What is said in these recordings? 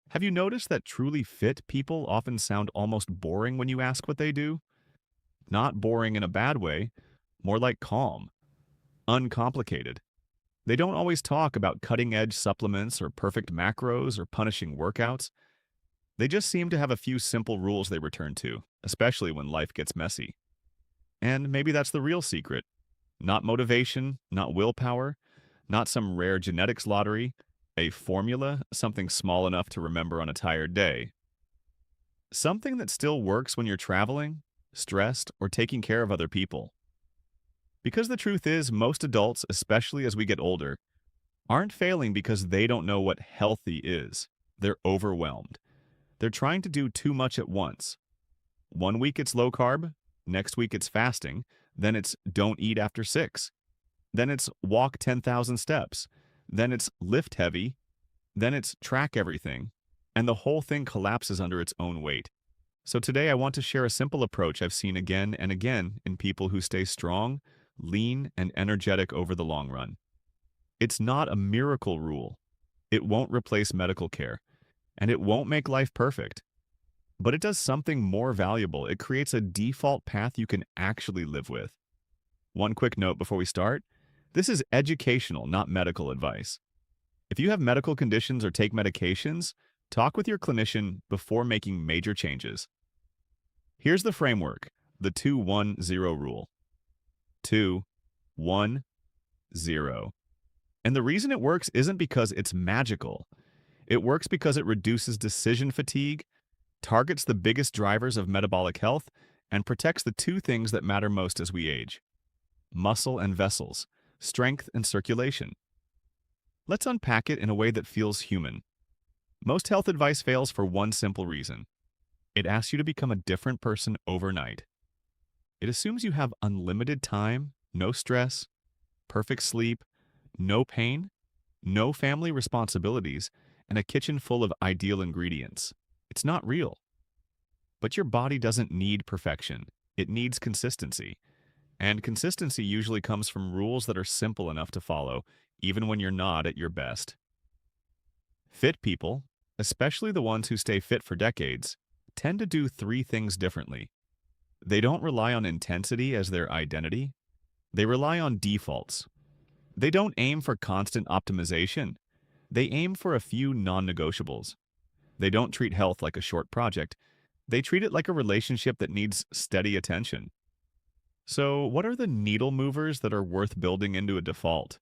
Have you noticed that truly fit people often sound almost boring when you ask what they do? Not boring in a bad way, more like calm, uncomplicated. They don't always talk about cutting edge supplements or perfect macros or punishing workouts. They just seem to have a few simple rules they return to, especially when life gets messy. And maybe that's the real secret. Not motivation, not willpower, not some rare genetics lottery, a formula, something small enough to remember on a tired day. Something that still works when you're traveling, stressed, or taking care of other people. Because the truth is, most adults, especially as we get older, aren't failing because they don't know what healthy is. They're overwhelmed. They're trying to do too much at once. One week it's low carb, next week it's fasting, then it's don't eat after 6. Then it's walk 10,000 steps. Then it's lift heavy. Then it's track everything. And the whole thing collapses under its own weight. So today I want to share a simple approach I've seen again and again in people who stay strong, lean, and energetic over the long run. It's not a miracle rule. It won't replace medical care. And it won't make life perfect. But it does something more valuable. It creates a default path you can actually live with. One quick note before we start. This is educational, not medical advice. If you have medical conditions or take medications, talk with your clinician before making major changes. Here's the framework, the 2-1-0 rule. 2-1-0. And the reason it works isn't because it's magical. It works because it reduces decision fatigue, targets the biggest drivers of metabolic health, and protects the two things that matter most as we age: muscle and vessels, strength and circulation. Let's unpack it in a way that feels human. Most health advice fails for one simple reason. It asks you to become a different person overnight. It assumes you have unlimited time, no stress, perfect sleep, no pain, no family responsibilities, and a kitchen full of ideal ingredients. It's not real. But your body doesn't need perfection. It needs consistency. And consistency usually comes from rules that are simple enough to follow, even when you're not at your best. Fit people, especially the ones who stay fit for decades, tend to do three things differently. They don't rely on intensity as their identity. They rely on defaults. They don't aim for constant optimization. They aim for a few non-negotiables. They don't treat health like a short project. They treat it like a relationship that needs steady attention. So, what are the needle movers that are worth building into a default?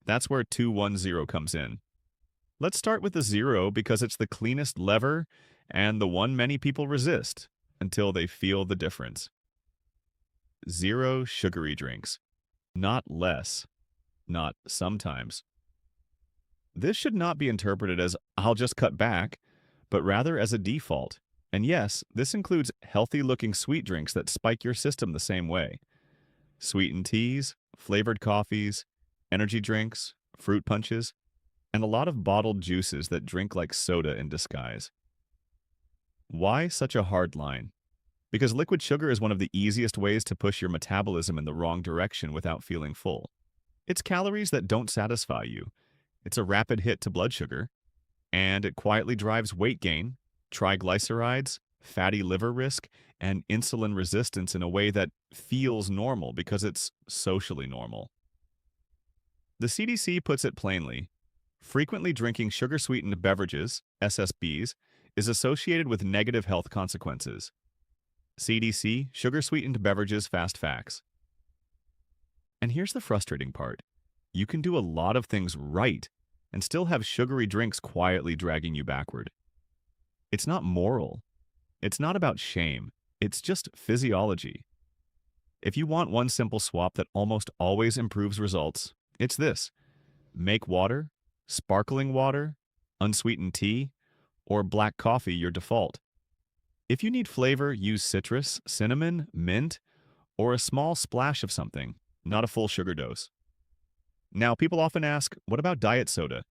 That's where 2-1-0 comes in. Let's start with the 0 because it's the cleanest lever and the one many people resist until they feel the difference. 0 sugary drinks. Not less. Not sometimes. This should not be interpreted as "I'll just cut back," but rather as a default. And yes, this includes healthy-looking sweet drinks that spike your system the same way. Sweetened teas, flavored coffees, energy drinks, fruit punches, and a lot of bottled juices that drink like soda in disguise. Why such a hard line? Because liquid sugar is one of the easiest ways to push your metabolism in the wrong direction without feeling full. It's calories that don't satisfy you. It's a rapid hit to blood sugar, and it quietly drives weight gain, triglycerides, fatty liver risk, and insulin resistance in a way that feels normal because it's socially normal. The CDC puts it plainly: frequently drinking sugar-sweetened beverages, SSBs, is associated with negative health consequences. CDC, sugar-sweetened beverages fast facts. And here's the frustrating part. You can do a lot of things right and still have sugary drinks quietly dragging you backward. It's not moral. It's not about shame. It's just physiology. If you want one simple swap that almost always improves results, it's this: make water, sparkling water, unsweetened tea, or black coffee your default. If you need flavor, use citrus, cinnamon, mint, or a small splash of something, not a full sugar dose. Now, people often ask, what about diet soda?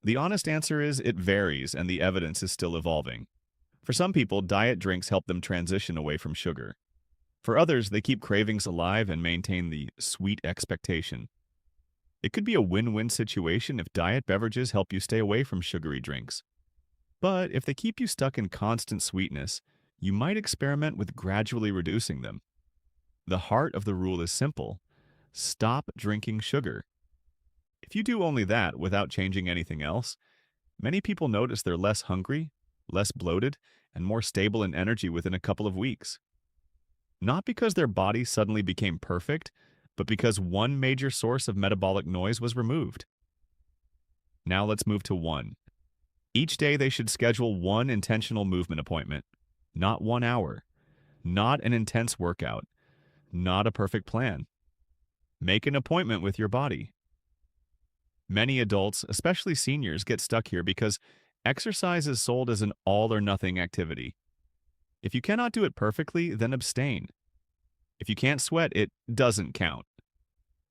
The honest answer is it varies and the evidence is still evolving. For some people, diet drinks help them transition away from sugar. For others, they keep cravings alive and maintain the sweet expectation. It could be a win-win situation if diet beverages help you stay away from sugary drinks. But if they keep you stuck in constant sweetness, you might experiment with gradually reducing them. The heart of the rule is simple: stop drinking sugar. If you do only that without changing anything else, many people notice they're less hungry, less bloated, and more stable in energy within a couple of weeks. Not because their body suddenly became perfect, but because one major source of metabolic noise was removed. Now let's move to 1. Each day they should schedule one intentional movement appointment. Not 1 hour. Not an intense workout. Not a perfect plan. Make an appointment with your body. Many adults, especially seniors, get stuck here because exercise is sold as an all-or-nothing activity. If you cannot do it perfectly, then abstain. If you can't sweat, it doesn't count.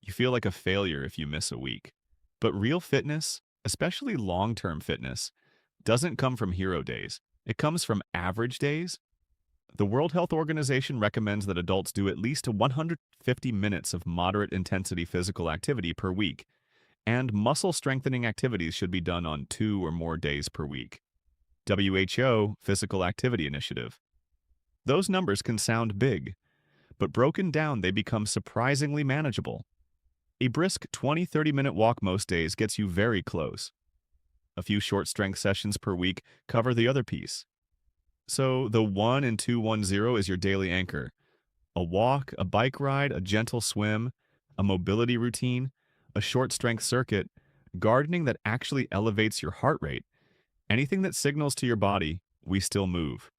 You feel like a failure if you miss a week. But real fitness, especially long-term fitness, doesn't come from hero days. It comes from average days. The World Health Organization recommends that adults do at least 150 minutes of moderate intensity physical activity per week, and muscle strengthening activities should be done on 2 or more days per week. WHO Physical Activity Initiative. Those numbers can sound big, but broken down they become surprisingly manageable. A brisk 20-30-minute walk most days gets you very close. A few short strength sessions per week cover the other piece. So the 1 and 2-1-0 is your daily anchor. A walk, a bike ride, a gentle swim, a mobility routine, a short strength circuit, gardening that actually elevates your heart rate, anything that signals to your body, we still move.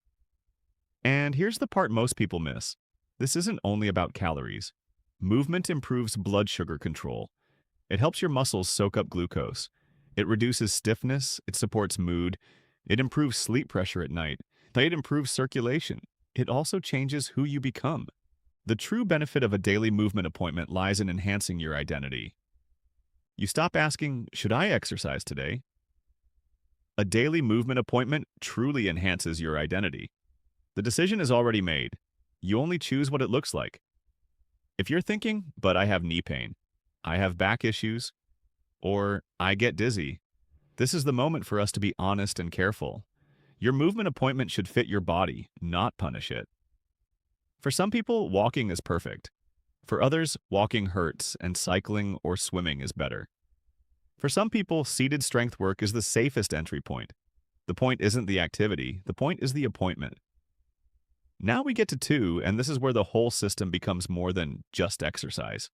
And here's the part most people miss. This isn't only about calories. Movement improves blood sugar control. It helps your muscles soak up glucose. It reduces stiffness, it supports mood, it improves sleep pressure at night, it improves circulation. It also changes who you become. The true benefit of a daily movement appointment lies in enhancing your identity. You stop asking, should I exercise today? A daily movement appointment truly enhances your identity. The decision is already made. You only choose what it looks like. If you're thinking, but I have knee pain, I have back issues, or I get dizzy, this is the moment for us to be honest and careful. Your movement appointment should fit your body, not punish it. For some people, walking is perfect. For others, walking hurts and cycling or swimming is better. For some people, seated strength work is the safest entry point. The point isn't the activity, the point is the appointment. Now we get to 2, and this is where the whole system becomes more than just exercise.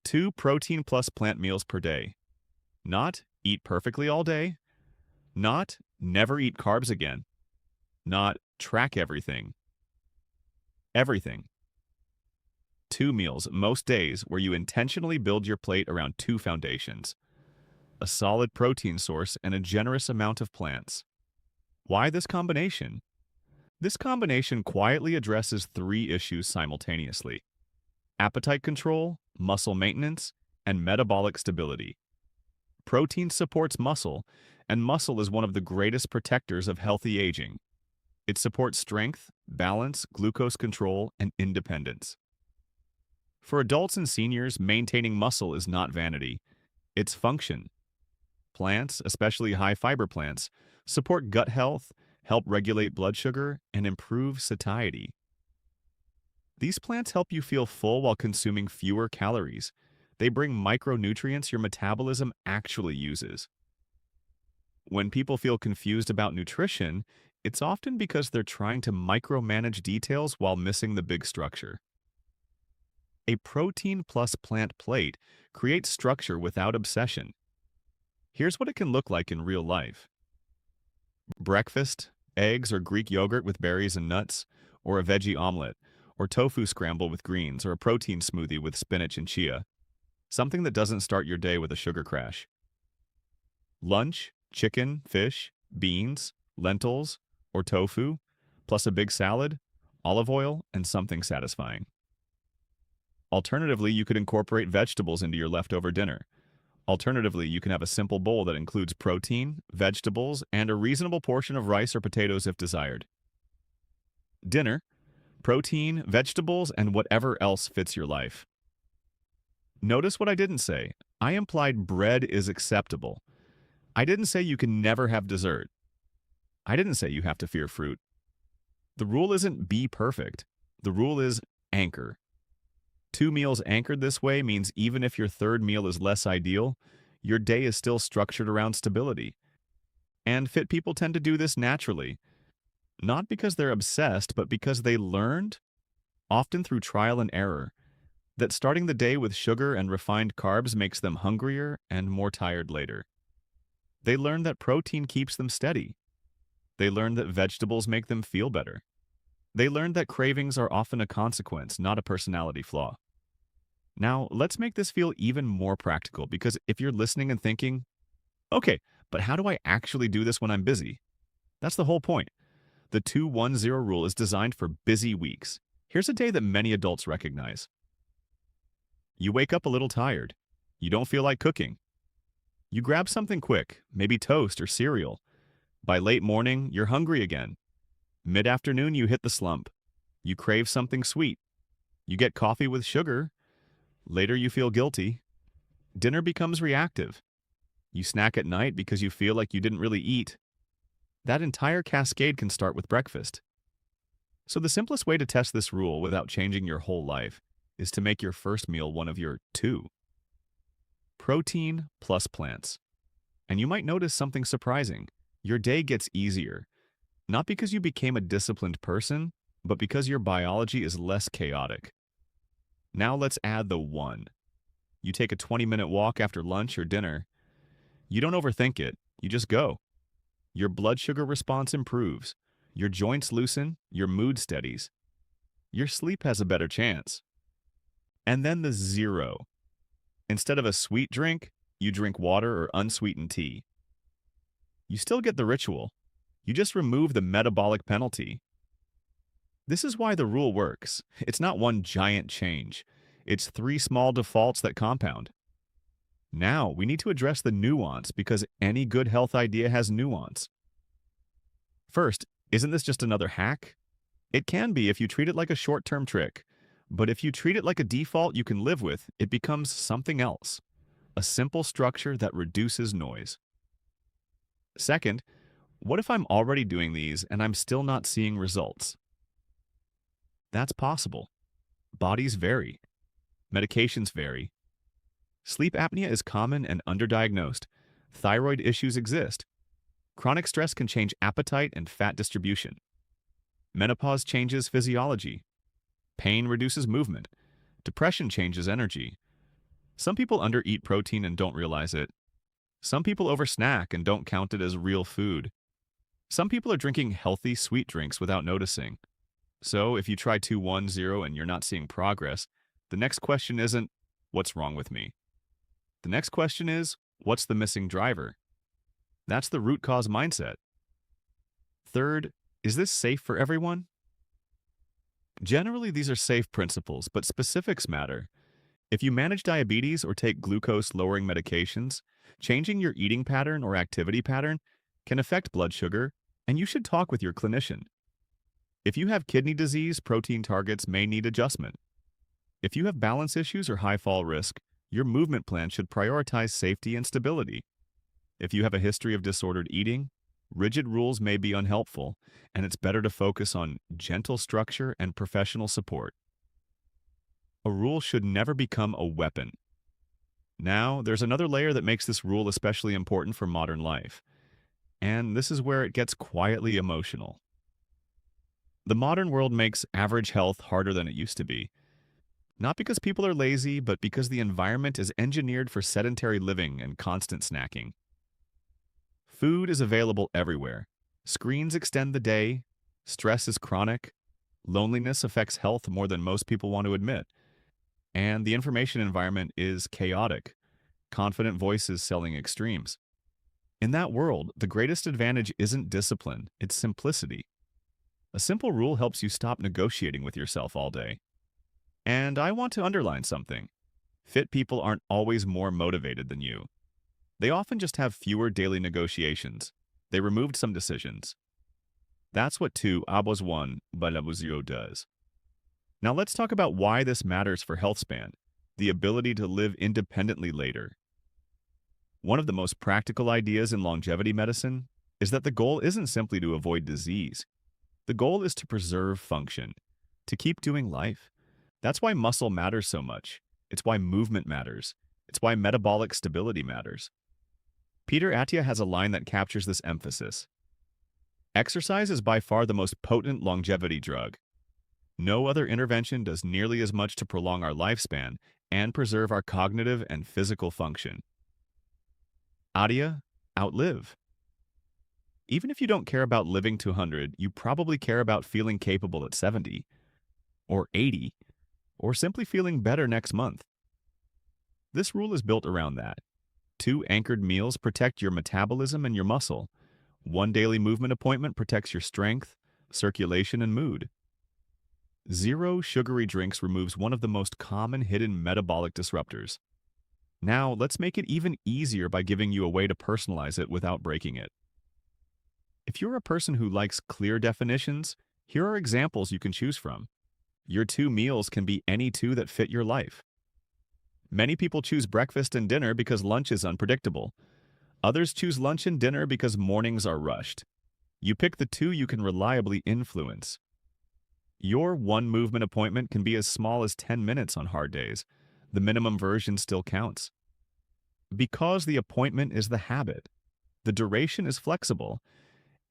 2 protein plus plant meals per day. Not eat perfectly all day. Not never eat carbs again. Not track everything. Everything. 2 meals most days where you intentionally build your plate around 2 foundations: a solid protein source and a generous amount of plants. Why this combination? This combination quietly addresses 3 issues simultaneously: appetite control, muscle maintenance, and metabolic stability. Protein supports muscle, and muscle is one of the greatest protectors of healthy aging. It supports strength, balance, glucose control, and independence. For adults and seniors, maintaining muscle is not vanity. It's function. Plants, especially high-fiber plants, support gut health, help regulate blood sugar, and improve satiety. These plants help you feel full while consuming fewer calories. They bring micronutrients your metabolism actually uses. When people feel confused about nutrition, it's often because they're trying to micromanage details while missing the big structure. A protein plus plant plate creates structure without obsession. Here's what it can look like in real life. Breakfast: eggs or Greek yogurt with berries and nuts, or a veggie omelet, or tofu scramble with greens, or a protein smoothie with spinach and chia. Something that doesn't start your day with a sugar crash. Lunch: chicken, fish, beans, lentils, or tofu, plus a big salad, olive oil, and something satisfying. Alternatively, you could incorporate vegetables into your leftover dinner. Alternatively, you can have a simple bowl that includes protein, vegetables, and a reasonable portion of rice or potatoes if desired. Dinner: protein, vegetables, and whatever else fits your life. Notice what I didn't say. I implied bread is acceptable. I didn't say you can never have dessert. I didn't say you have to fear fruit. The rule isn't be perfect. The rule is anchor. Two meals anchored this way means even if your third meal is less ideal, your day is still structured around stability. And fit people tend to do this naturally, not because they're obsessed, but because they learned, often through trial and error, that starting the day with sugar and refined carbs makes them hungrier and more tired later. They learned that protein keeps them steady. They learned that vegetables make them feel better. They learned that cravings are often a consequence, not a personality flaw. Now, let's make this feel even more practical because if you're listening and thinking, okay, but how do I actually do this when I'm busy? That's the whole point. The 2-1-0 rule is designed for busy weeks. Here's a day that many adults recognize. You wake up a little tired. You don't feel like cooking. You grab something quick, maybe toast or cereal. By late morning, you're hungry again. Mid-afternoon, you hit the slump. You crave something sweet. You get coffee with sugar. Later, you feel guilty. Dinner becomes reactive. You snack at night because you feel like you didn't really eat. That entire cascade can start with breakfast. So the simplest way to test this rule without changing your whole life is to make your first meal one of your 2. Protein plus plants. And you might notice something surprising. Your day gets easier. Not because you became a disciplined person, but because your biology is less chaotic. Now let's add the 1. You take a 20-minute walk after lunch or dinner. You don't overthink it. You just go. Your blood sugar response improves. Your joints loosen. Your mood steadies. Your sleep has a better chance. And then the 0. Instead of a sweet drink, you drink water or unsweetened tea. You still get the ritual. You just remove the metabolic penalty. This is why the rule works. It's not one giant change. It's 3 small defaults that compound. Now, we need to address the nuance because any good health idea has nuance. First, isn't this just another hack? It can be if you treat it like a short-term trick. But if you treat it like a default you can live with, it becomes something else. A simple structure that reduces noise. Second, what if I'm already doing these and I'm still not seeing results? That's possible. Bodies vary. Medications vary. Sleep apnea is common and underdiagnosed. Thyroid issues exist. Chronic stress can change appetite and fat distribution. Menopause changes physiology. Pain reduces movement. Depression changes energy. Some people undereat protein and don't realize it. Some people oversnack and don't count it as real food. Some people are drinking healthy, sweet drinks without noticing. So if you try 2-1-0 and you're not seeing progress, the next question isn't, what's wrong with me? The next question is, what's the missing driver? That's the root cause mindset. Third, is this safe for everyone? Generally, these are safe principles, but specifics matter. If you manage diabetes or take glucose-lowering medications, changing your eating pattern or activity pattern can affect blood sugar, and you should talk with your clinician. If you have kidney disease, protein targets may need adjustment. If you have balance issues or high fall risk, your movement plan should prioritize safety and stability. If you have a history of disordered eating, rigid rules may be unhelpful, and it's better to focus on gentle structure and professional support. A rule should never become a weapon. Now, there's another layer that makes this rule especially important for modern life, and this is where it gets quietly emotional. The modern world makes average health harder than it used to be. Not because people are lazy, but because the environment is engineered for sedentary living and constant snacking. Food is available everywhere. Screens extend the day. Stress is chronic. Loneliness affects health more than most people want to admit. And the information environment is chaotic. Confident voices selling extremes. In that world, the greatest advantage isn't discipline, it's simplicity. A simple rule helps you stop negotiating with yourself all day. And I want to underline something. Fit people aren't always more motivated than you. They often just have fewer daily negotiations. They removed some decisions. That's what 2-1 balabuzio does. Now let's talk about why this matters for health span, the ability to live independently later. One of the most practical ideas in longevity medicine, is that the goal isn't simply to avoid disease. The goal is to preserve function, to keep doing life. That's why muscle matters so much. It's why movement matters. It's why metabolic stability matters. Peter Attia has a line that captures this emphasis. Exercise is by far the most potent longevity drug. No other intervention does nearly as much to prolong our lifespan and preserve our cognitive and physical function. Attia, outlive. Even if you don't care about living to 100, you probably care about feeling capable at 70, or 80, or simply feeling better next month. This rule is built around that. 2 anchored meals protect your metabolism and your muscle. 1 daily movement appointment protects your strength, circulation, and mood. 0 sugary drinks removes one of the most common hidden metabolic disruptors. Now, let's make it even easier by giving you a way to personalize it without breaking it. If you're a person who likes clear definitions, here are examples you can choose from. Your 2 meals can be any 2 that fit your life. Many people choose breakfast and dinner because lunch is unpredictable. Others choose lunch and dinner because mornings are rushed. You pick the 2 you can reliably influence. Your 1 movement appointment can be as small as 10 minutes on hard days. The minimum version still counts. Because the appointment is the habit, the duration is flexible,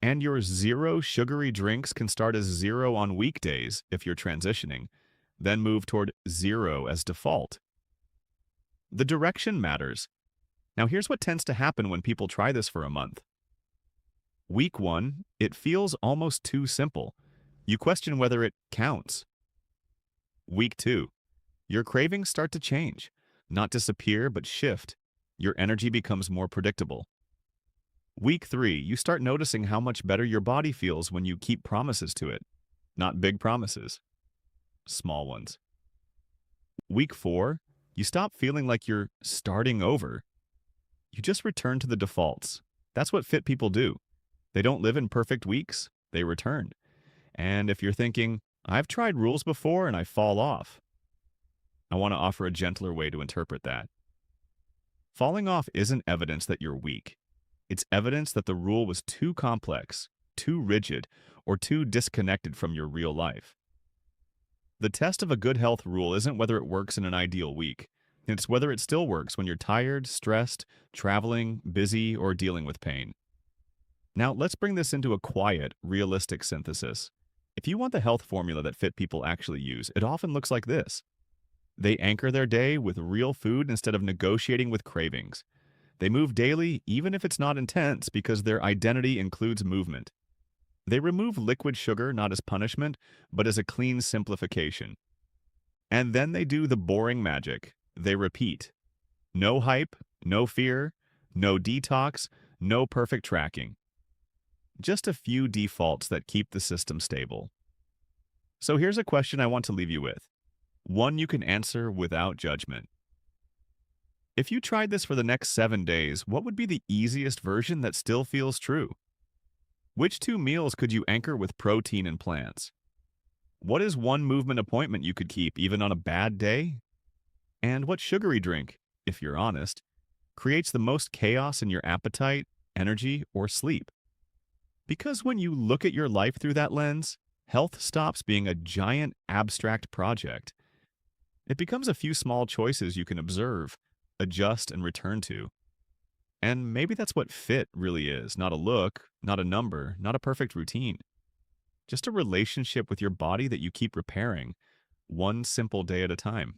and your 0 sugary drinks can start as 0 on weekdays if you're transitioning, then move toward 0 as default. The direction matters. Now here's what tends to happen when people try this for a month. Week 1, it feels almost too simple. You question whether it counts. Week 2, your cravings start to change, not disappear but shift. Your energy becomes more predictable. Week 3, you start noticing how much better your body feels when you keep promises to it. Not big promises, small ones. Week 4, you stop feeling like you're starting over. You just return to the defaults. That's what fit people do. They don't live in perfect weeks, they return. And if you're thinking, I've tried rules before and I fall off, I want to offer a gentler way to interpret that. Falling off isn't evidence that you're weak. It's evidence that the rule was too complex, too rigid, or too disconnected from your real life. The test of a good health rule isn't whether it works in an ideal week. It's whether it still works when you're tired, stressed, traveling, busy, or dealing with pain. Now, let's bring this into a quiet, realistic synthesis. If you want the health formula that fit people actually use, it often looks like this. They anchor their day with real food instead of negotiating with cravings. They move daily, even if it's not intense, because their identity includes movement. They remove liquid sugar not as punishment, but as a clean simplification. And then they do the boring magic. They repeat. No hype, no fear, no detox, no perfect tracking. Just a few defaults that keep the system stable. So here's a question I want to leave you with. One you can answer without judgment. If you tried this for the next 7 days, what would be the easiest version that still feels true? Which 2 meals could you anchor with protein and plants? What is 1 movement appointment you could keep even on a bad day? And what sugary drink, if you're honest, creates the most chaos in your appetite, energy, or sleep? Because when you look at your life through that lens, health stops being a giant abstract project. It becomes a few small choices you can observe, adjust, and return to. And maybe that's what fit really is, not a look, not a number, not a perfect routine. Just a relationship with your body that you keep repairing, one simple day at a time.